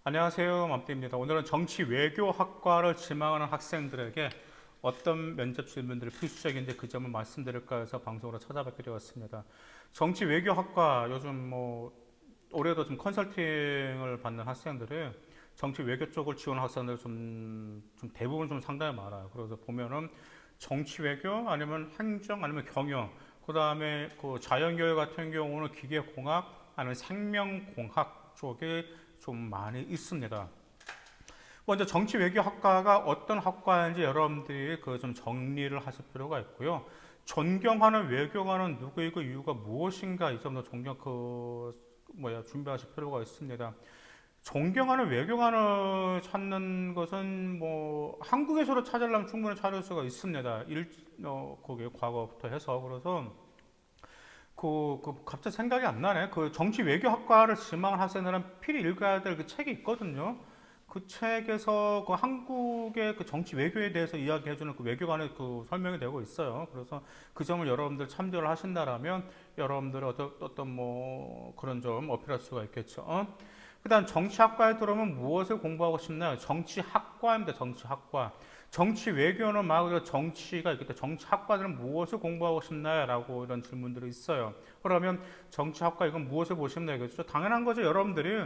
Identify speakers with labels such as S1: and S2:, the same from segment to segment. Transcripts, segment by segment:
S1: 안녕하세요. 맘띠입니다. 오늘은 정치 외교학과를 지망하는 학생들에게 어떤 면접 질문들이 필수적인지 그 점을 말씀드릴까 해서 방송으로 찾아뵙게 되었습니다. 정치 외교학과 요즘 올해도 좀 컨설팅을 받는 학생들이 정치 외교 쪽을 지원하는 학생들 좀 대부분 좀 상당히 많아요. 그래서 보면은 정치 외교 아니면 행정 아니면 경영 그 다음에 그 자연교육 같은 경우는 기계공학 아니면 생명공학 쪽에 좀 많이 있습니다. 먼저 정치 외교학과가 어떤 학과인지 여러분들이 그 좀 정리를 하실 필요가 있고요. 존경하는 외교관은 누구이고 이유가 무엇인가 이 점도 준비하실 필요가 있습니다. 존경하는 외교관을 찾는 것은 한국에서도 찾으려면 충분히 찾을 수가 있습니다. 거기 과거부터 해서 그래서 갑자기 생각이 안 나네. 그 정치 외교학과를 지망한 학생들은 필히 읽어야 될 그 책이 있거든요. 그 책에서 그 한국의 그 정치 외교에 대해서 이야기해주는 그 외교관의 그 설명이 되고 있어요. 그래서 그 점을 여러분들 참조를 하신다라면 여러분들 어떤 그런 점 어필할 수가 있겠죠. 그다음 정치학과에 들어오면 무엇을 공부하고 싶나요? 정치학과입니다. 정치학과. 정치 외교는 말 그대로 정치가 있기 때문에 정치학과들은 무엇을 공부하고 싶나요? 라고 이런 질문들이 있어요. 그러면 정치학과 이건 무엇을 보시면 되겠죠? 당연한 거죠. 여러분들이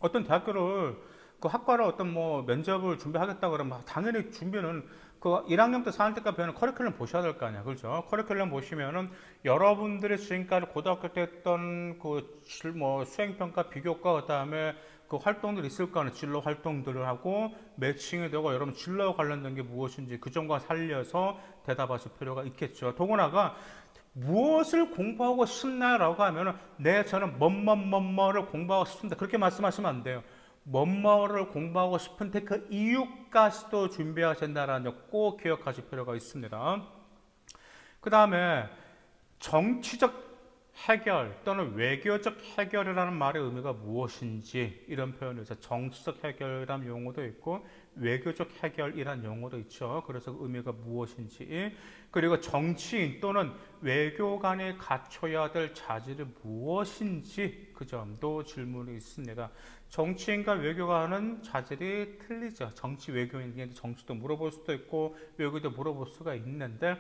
S1: 어떤 대학교를 그 학과를 어떤 면접을 준비하겠다 그러면 당연히 준비는 그 1학년 때 4학년 때까지 배우는 커리큘럼 보셔야 될 거 아니야. 그렇죠? 커리큘럼 보시면은 여러분들이 지금까지 고등학교 때 했던 수행평가, 비교과, 그 다음에 그 활동들이 있을 거 아니에요. 진로 활동들을 하고 매칭이 되고 여러분 진로와 관련된 게 무엇인지 그 점과 살려서 대답하실 필요가 있겠죠. 더구나가 무엇을 공부하고 싶나라고 하면은 저는 뭐뭐뭐뭐를 공부하고 싶습니다. 그렇게 말씀하시면 안 돼요. 뭐뭐를 공부하고 싶은데 그 이유까지도 준비하셔야 된다는 점 꼭 기억하실 필요가 있습니다. 그 다음에 정치적 해결 또는 외교적 해결이라는 말의 의미가 무엇인지 이런 표현을 해서 정치적 해결이라는 용어도 있고 외교적 해결이라는 용어도 있죠. 그래서 의미가 무엇인지 그리고 정치인 또는 외교관이 갖춰야 될 자질이 무엇인지 그 점도 질문이 있습니다. 정치인과 외교관은 자질이 틀리죠. 정치 외교인에게 정치도 물어볼 수도 있고 외교도 물어볼 수가 있는데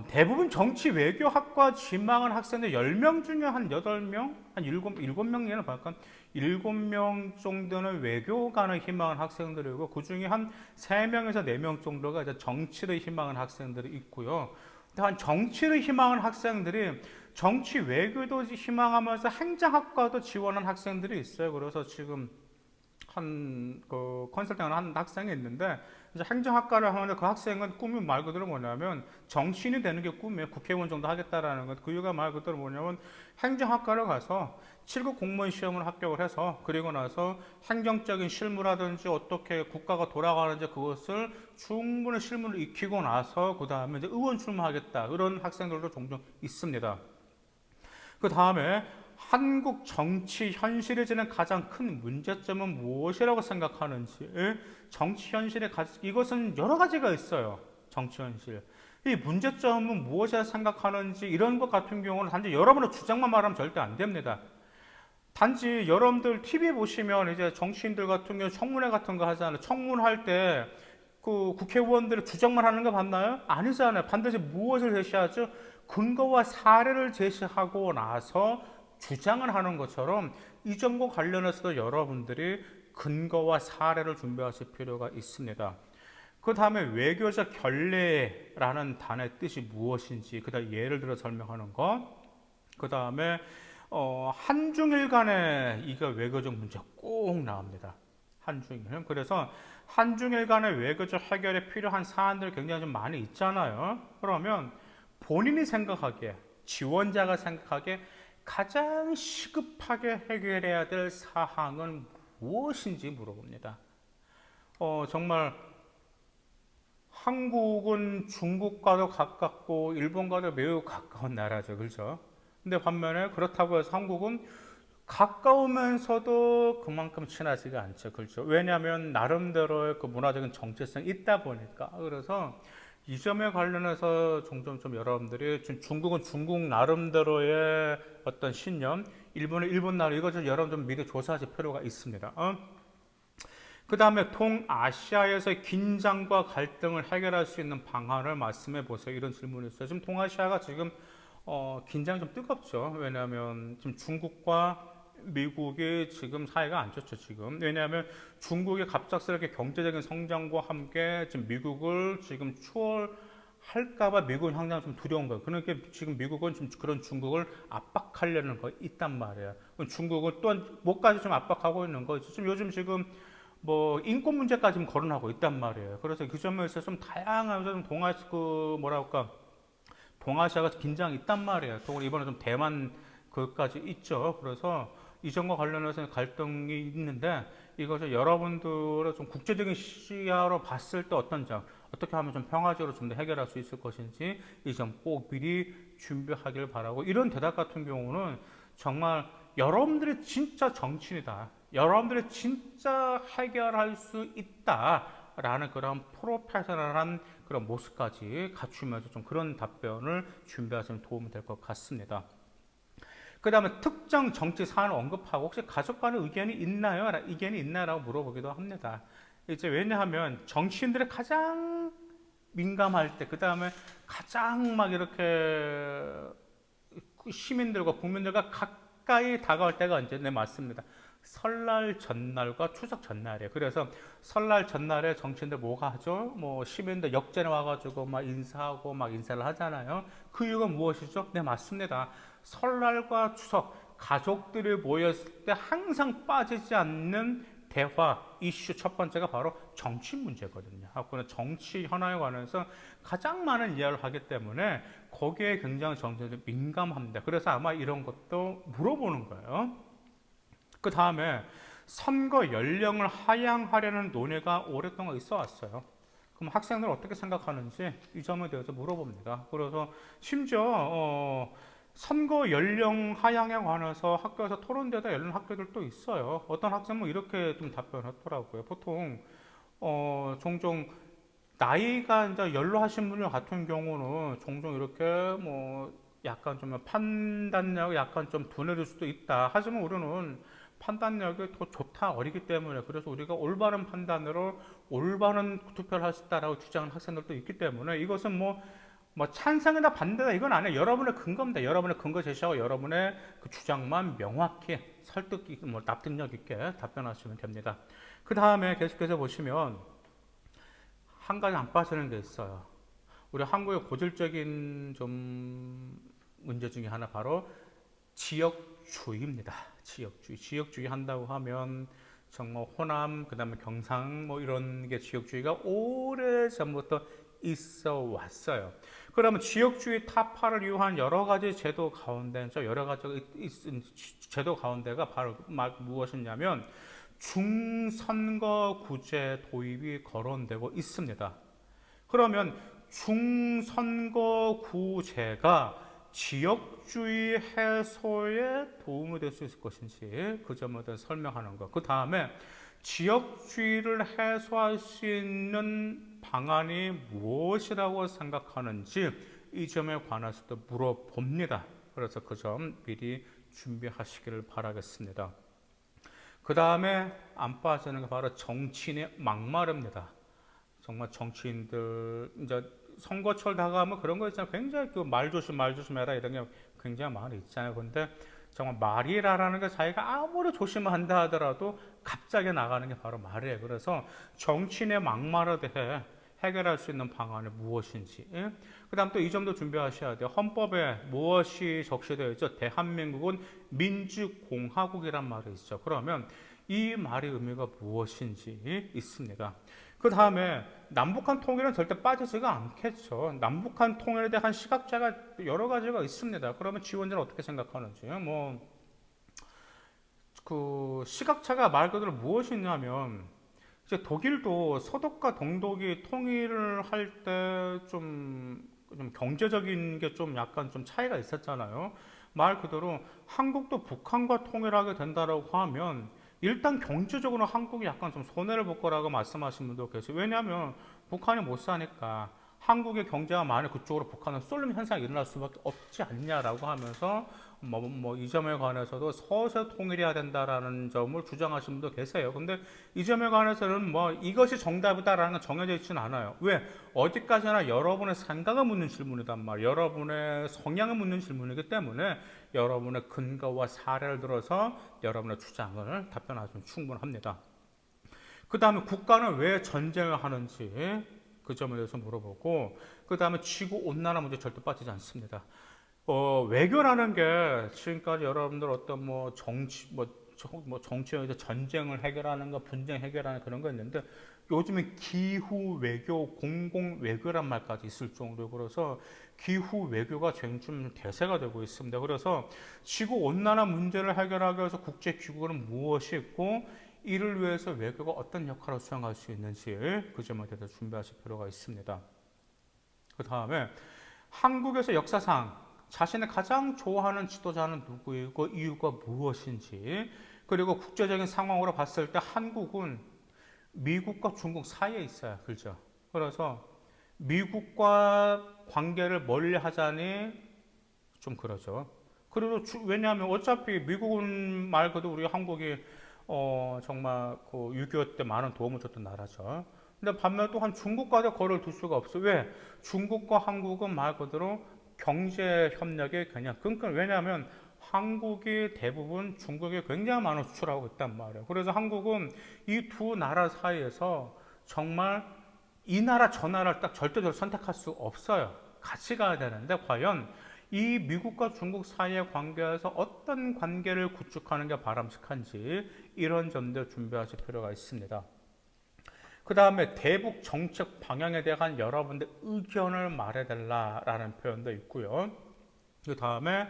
S1: 대부분 정치 외교학과 지망한 학생들 10명 중에 한 8명, 한 7명 얘는 볼까? 7명 정도는 외교관을 희망한 학생들이고, 그 중에 한 3명에서 4명 정도가 이제 정치를 희망한 학생들이 있고요. 한 정치를 희망한 학생들이 정치 외교도 희망하면서 행정학과도 지원한 학생들이 있어요. 그래서 지금 컨설팅을 한 학생이 있는데 이제 행정학과를 하는데 그 학생은 꿈이 말 그대로 뭐냐면 정치인이 되는 게 꿈이에요. 국회의원 정도 하겠다라는 것. 그 이유가 말 그대로 뭐냐면 행정학과를 가서 7급 공무원 시험을 합격을 해서 그리고 나서 행정적인 실무라든지 어떻게 국가가 돌아가는지 그것을 충분히 실무를 익히고 나서 그 다음에 이제 의원 출마하겠다 이런 학생들도 종종 있습니다. 그 다음에 한국 정치 현실에 지는 가장 큰 문제점은 무엇이라고 생각하는지 정치 현실의 이것은 여러 가지가 있어요. 정치 현실. 이 문제점은 무엇이라 생각하는지 이런 것 같은 경우는 단지 여러분의 주장만 말하면 절대 안 됩니다. 단지 여러분들 TV 보시면 이제 정치인들 같은 경우 청문회 같은 거 하잖아요. 청문할 때 그 국회의원들의 주장만 하는 거 봤나요? 아니잖아요. 반드시 무엇을 제시하죠? 근거와 사례를 제시하고 나서 주장을 하는 것처럼 이 점과 관련해서도 여러분들이 근거와 사례를 준비하실 필요가 있습니다. 그 다음에 외교적 결례라는 단어의 뜻이 무엇인지, 그 다음에 예를 들어 설명하는 것, 그 다음에 한중일 간에 이거 외교적 문제 꼭 나옵니다. 한중일. 그래서 한중일 간의 외교적 해결에 필요한 사안들 굉장히 좀 많이 있잖아요. 그러면 본인이 생각하기에, 지원자가 생각하기에 가장 시급하게 해결해야 될 사항은 무엇인지 물어봅니다. 정말 한국은 중국과도 가깝고 일본과도 매우 가까운 나라죠. 그렇죠? 근데 반면에 그렇다고 해서 한국은 가까우면서도 그만큼 친하지가 않죠. 그렇죠? 왜냐하면 나름대로의 그 문화적인 정체성이 있다 보니까. 그래서 이 점에 관련해서 종종 좀 여러분들이 중국은 중국 나름대로의 어떤 신념, 일본은 일본 나름 이것을 여러분 좀 미리 조사하실 필요가 있습니다. 그 다음에 동아시아에서의 긴장과 갈등을 해결할 수 있는 방안을 말씀해 보세요. 이런 질문이 있어요. 지금 동아시아가 지금 긴장이 좀 뜨겁죠. 왜냐하면 지금 중국과 미국이 지금 사이가 안 좋죠, 지금. 왜냐하면 중국이 갑작스럽게 경제적인 성장과 함께 지금 미국을 지금 추월할까봐 미국은 항상 좀 두려운 거예요. 그러니까 지금 미국은 좀 그런 중국을 압박하려는 거 있단 말이에요. 중국은 또한 뭐까지 좀 압박하고 있는 거죠. 지금 요즘 지금 뭐 인권 문제까지 좀 거론하고 있단 말이에요. 그래서 그 점에서 좀 다양한 좀 그 뭐랄까 동아시아가 긴장이 있단 말이에요. 또 이번에 좀 대만 그까지 있죠. 그래서 이전과 관련해서 갈등이 있는데 이것을 여러분들의 좀 국제적인 시야로 봤을 때 어떤 점, 어떻게 하면 좀 평화적으로 좀 더 해결할 수 있을 것인지 이 점 꼭 미리 준비하길 바라고 이런 대답 같은 경우는 정말 여러분들이 진짜 정치인이다. 여러분들이 진짜 해결할 수 있다라는 그런 프로페셔널한 그런 모습까지 갖추면서 좀 그런 답변을 준비하시면 도움이 될 것 같습니다. 그 다음에 특정 정치 사안을 언급하고 혹시 가족 간의 의견이 있나요? 의견이 있나요?라고 물어보기도 합니다. 이제 왜냐하면 정치인들의 가장 민감할 때, 그 다음에 가장 막 이렇게 시민들과 국민들과 가까이 다가올 때가 언제? 네, 맞습니다. 설날 전날과 추석 전날이에요. 그래서 설날 전날에 정치인들 뭐가 하죠? 뭐 시민들 역전에 와가지고 막 인사하고 막 인사를 하잖아요. 그 이유가 무엇이죠? 네, 맞습니다. 설날과 추석 가족들이 모였을 때 항상 빠지지 않는 대화 이슈 첫 번째가 바로 정치 문제거든요. 하고는 정치 현안에 관해서 가장 많은 이야기를 하기 때문에 거기에 굉장히 정치인들이 민감합니다. 그래서 아마 이런 것도 물어보는 거예요. 그 다음에 선거 연령을 하향하려는 논의가 오랫동안 있어 왔어요. 그럼 학생들은 어떻게 생각하는지 이 점에 대해서 물어봅니다. 그래서 심지어 선거 연령 하향에 관해서 학교에서 토론대다 열린 학교들도 있어요. 어떤 학생은 이렇게 좀 답변했더라고요. 보통 종종 나이가 이제 연로하신 분들 같은 경우는 종종 이렇게 뭐 약간 좀 판단력이 약간 좀 둔해질 수도 있다. 하지만 우리는 판단력이 더 좋다, 어리기 때문에. 그래서 우리가 올바른 판단으로 올바른 투표를 할 수 있다라고 주장하는 학생들도 있기 때문에 이것은 뭐 찬성이다 반대다 이건 아니에요. 여러분의 근거입니다. 여러분의 근거 제시하고 여러분의 그 주장만 명확히 설득 뭐 납득력 있게 답변하시면 됩니다. 그 다음에 계속해서 보시면 한 가지 안 빠지는 게 있어요. 우리 한국의 고질적인 좀 문제 중에 하나 바로 지역주의입니다. 지역주의 한다고 하면 정말 호남, 그다음에 경상 뭐 이런 게 지역주의가 오래 전부터 있어 왔어요. 그러면 지역주의 타파를 이용한 여러 가지 제도 가운데 여러 가지 제도 가운데가 바로 무엇이냐면 중선거구제 도입이 거론되고 있습니다. 그러면 중선거구제가 지역주의 해소에 도움이 될 수 있을 것인지 그 점에 대해 설명하는 것. 그 다음에 지역주의를 해소할 수 있는 방안이 무엇이라고 생각하는지 이 점에 관해서도 물어봅니다. 그래서 그 점 미리 준비하시기를 바라겠습니다. 그 다음에 안 빠지는 게 바로 정치인의 막말입니다. 정말 정치인들 이제 선거철 다가오면 그런 거 있잖아요. 굉장히 그 말 조심해라 이런 게 굉장히 많이 있잖아요. 근데 정말 말이라는 게 자기가 아무리 조심한다 하더라도 갑자기 나가는 게 바로 말이에요. 그래서 정치인의 막말에 대해 해결할 수 있는 방안이 무엇인지. 그 다음 또 이 점도 준비하셔야 돼요. 헌법에 무엇이 적시되어 있죠? 대한민국은 민주공화국이란 말이 있죠. 그러면 이 말의 의미가 무엇인지 있습니다. 그 다음에 남북한 통일은 절대 빠지지가 않겠죠. 남북한 통일에 대한 시각차가 여러 가지가 있습니다. 그러면 지원자는 어떻게 생각하는지. 그 시각차가 말 그대로 무엇이냐면 이제 독일도 서독과 동독이 통일을 할 때 좀 경제적인 게 좀 약간 좀 차이가 있었잖아요. 말 그대로 한국도 북한과 통일하게 된다라고 하면 일단 경제적으로 한국이 약간 좀 손해를 볼 거라고 말씀하신 분도 계세요. 왜냐하면 북한이 못 사니까 한국의 경제가 많이 그쪽으로 북한은 쏠림 현상이 일어날 수밖에 없지 않냐라고 하면서 이 점에 관해서도 서서 통일해야 된다라는 점을 주장하시는 분도 계세요. 근데 이 점에 관해서는 이것이 정답이다라는 건 정해져 있지는 않아요. 왜? 어디까지나 여러분의 생각을 묻는 질문이단 말이에요. 여러분의 성향을 묻는 질문이기 때문에 여러분의 근거와 사례를 들어서 여러분의 주장을 답변하시면 충분합니다. 그 다음에 국가는 왜 전쟁을 하는지 그 점에 대해서 물어보고, 그 다음에 지구온난화 문제 절대 빠지지 않습니다. 외교라는 게 지금까지 여러분들 어떤 정치에서 전쟁을 해결하는 거, 분쟁 해결하는 그런 거 있는데, 요즘에 기후 외교, 공공 외교란 말까지 있을 정도로, 그래서 기후 외교가 좀 대세가 되고 있습니다. 그래서 지구 온난화 문제를 해결하기 위해서 국제 기구는 무엇이 있고, 이를 위해서 외교가 어떤 역할을 수행할 수 있는지 그 점에 대해서 준비하실 필요가 있습니다. 그 다음에 한국에서 역사상 자신의 가장 좋아하는 지도자는 누구이고 이유가 무엇인지, 그리고 국제적인 상황으로 봤을 때 한국은 미국과 중국 사이에 있어요. 그렇죠? 그래서 미국과 관계를 멀리 하자니 좀 그러죠. 그리고 왜냐하면 어차피 미국은 말 그대로 우리 한국이 정말 그 6.25 때 많은 도움을 줬던 나라죠. 근데 반면 또한 중국과도 거리를 둘 수가 없어. 왜? 중국과 한국은 말 그대로 경제 협력이 그냥 끈끈. 왜냐하면 한국이 대부분 중국에 굉장히 많은 수출하고 있단 말이에요. 그래서 한국은 이 두 나라 사이에서 정말 이 나라 저 나라를 딱 절대적으로 선택할 수 없어요. 같이 가야 되는데 과연 이 미국과 중국 사이의 관계에서 어떤 관계를 구축하는 게 바람직한지 이런 점들 준비하실 필요가 있습니다. 그 다음에 대북 정책 방향에 대한 여러분들 의견을 말해달라라는 표현도 있고요. 그 다음에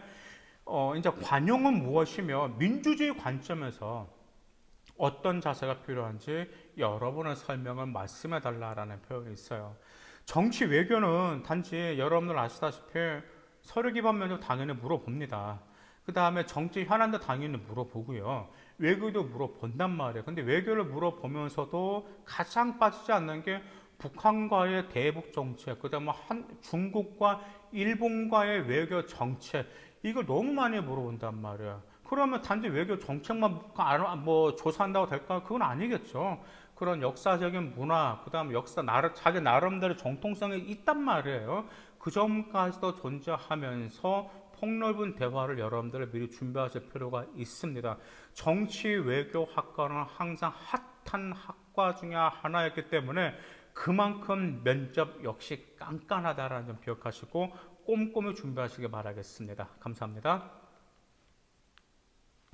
S1: 이제 관용은 무엇이며 민주주의 관점에서 어떤 자세가 필요한지 여러분의 설명을 말씀해 달라라는 표현이 있어요. 정치 외교는 단지 여러분들 아시다시피 서류 기반 면접 당연히 물어봅니다. 그 다음에 정치 현안도 당연히 물어보고요. 외교도 물어본단 말이에요. 근데 외교를 물어보면서도 가장 빠지지 않는 게 북한과의 대북 정책, 그 다음에 중국과 일본과의 외교 정책, 이걸 너무 많이 물어본단 말이에요. 그러면 단지 외교 정책만 조사한다고 될까? 그건 아니겠죠. 그런 역사적인 문화, 그 다음 자기 나름대로 정통성이 있단 말이에요. 그 점까지도 존재하면서 폭넓은 대화를 여러분들 미리 준비하실 필요가 있습니다. 정치 외교 학과는 항상 핫한 학과 중에 하나였기 때문에 그만큼 면접 역시 깐깐하다라는 점 기억하시고 꼼꼼히 준비하시기 바라겠습니다. 감사합니다.